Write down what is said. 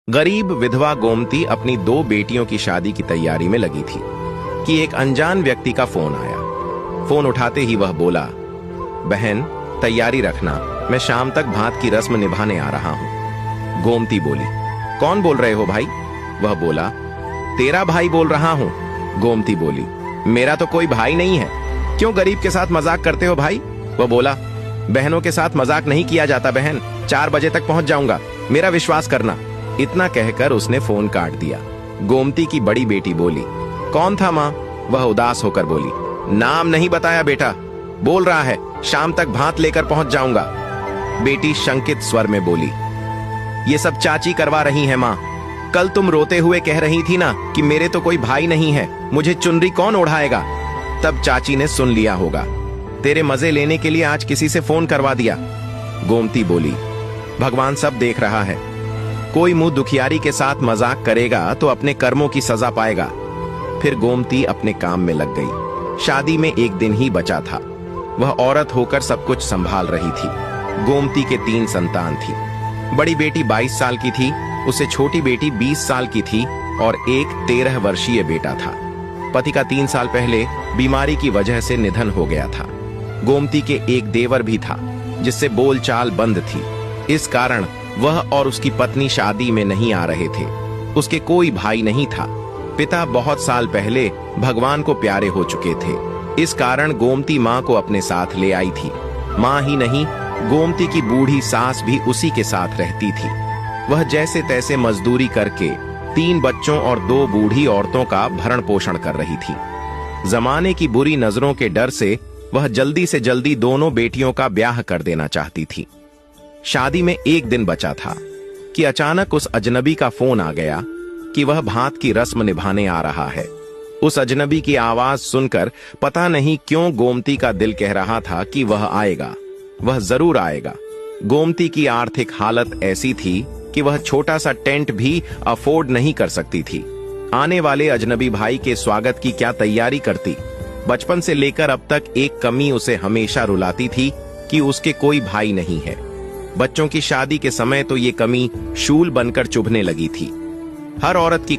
गरीब विधवा गोमती अपनी 2 बेटियों की शादी की तैयारी में लगी थी कि एक अनजान व्यक्ति का फोन आया। फोन उठाते ही वह बोला, बहन तैयारी रखना, मैं शाम तक भात की रस्म निभाने आ रहा हूं। गोमती बोली, कौन बोल रहे हो भाई? वह बोला, तेरा भाई बोल रहा हूं। गोमती बोली, मेरा तो कोई भाई नहीं है, क्यों गरीब के साथ मजाक करते हो भाई? वह बोला, बहनों के साथ मजाक नहीं किया जाता बहन, 4 बजे तक पहुंच जाऊंगा, मेरा विश्वास करना। इतना कहकर उसने फोन काट दिया। गोमती की बड़ी बेटी बोली, कौन था माँ? वह उदास होकर बोली, नाम नहीं बताया बेटा, बोल रहा है शाम तक भात लेकर पहुंच जाऊंगा। बेटी शंकित स्वर में बोली, ये सब चाची करवा रही है माँ, कल तुम रोते हुए कह रही थी ना कि मेरे तो कोई भाई नहीं है, मुझे चुनरी कौन ओढ़ाएगा? तब चाची ने सुन लिया होगा, तेरे मजे लेने के लिए आज किसी से फोन करवा दिया। गोमती बोली, भगवान सब देख रहा है, कोई मुंह दुखियारी के साथ मजाक करेगा तो अपने कर्मों की सजा पाएगा। फिर गोमती अपने काम में लग गई। शादी में एक दिन ही बचा था। वह औरत होकर सब कुछ संभाल रही थी। गोमती के 3 संतान थी। बड़ी बेटी 22 साल की थी, उससे छोटी बेटी 20 साल की थी और एक 13 वर्षीय बेटा था। पति का 3 साल पहले बीमारी की वजह से निधन हो गया था। गोमती के एक देवर भी था जिससे बोलचाल बंद थी। इस कारण वह और उसकी पत्नी शादी में नहीं आ रहे थे। उसके कोई भाई नहीं था। पिता बहुत साल पहले भगवान को प्यारे हो चुके थे। इस कारण गोमती माँ को अपने साथ ले आई थी। माँ ही नहीं, गोमती की बूढ़ी सास भी उसी के साथ रहती थी। वह जैसे तैसे मजदूरी करके 3 बच्चों और 2 बूढ़ी औरतों का भरण पोषण कर रही थी। जमाने की बुरी नजरों के डर से वह जल्दी से जल्दी दोनों बेटियों का ब्याह कर देना चाहती थी। शादी में एक दिन बचा था कि अचानक उस अजनबी का फोन आ गया कि वह भात की रस्म निभाने आ रहा है। उस अजनबी की आवाज सुनकर पता नहीं क्यों गोमती का दिल कह रहा था कि वह आएगा, वह जरूर आएगा। गोमती की आर्थिक हालत ऐसी थी कि वह छोटा सा टेंट भी अफोर्ड नहीं कर सकती थी। आने वाले अजनबी भाई के स्वागत की क्या तैयारी करती? बचपन से लेकर अब तक एक कमी उसे हमेशा रुलाती थी कि उसके कोई भाई नहीं है। बच्चों की शादी के समय तो ये कमी शूल बनकर चुभने लगी थी। हर औरत की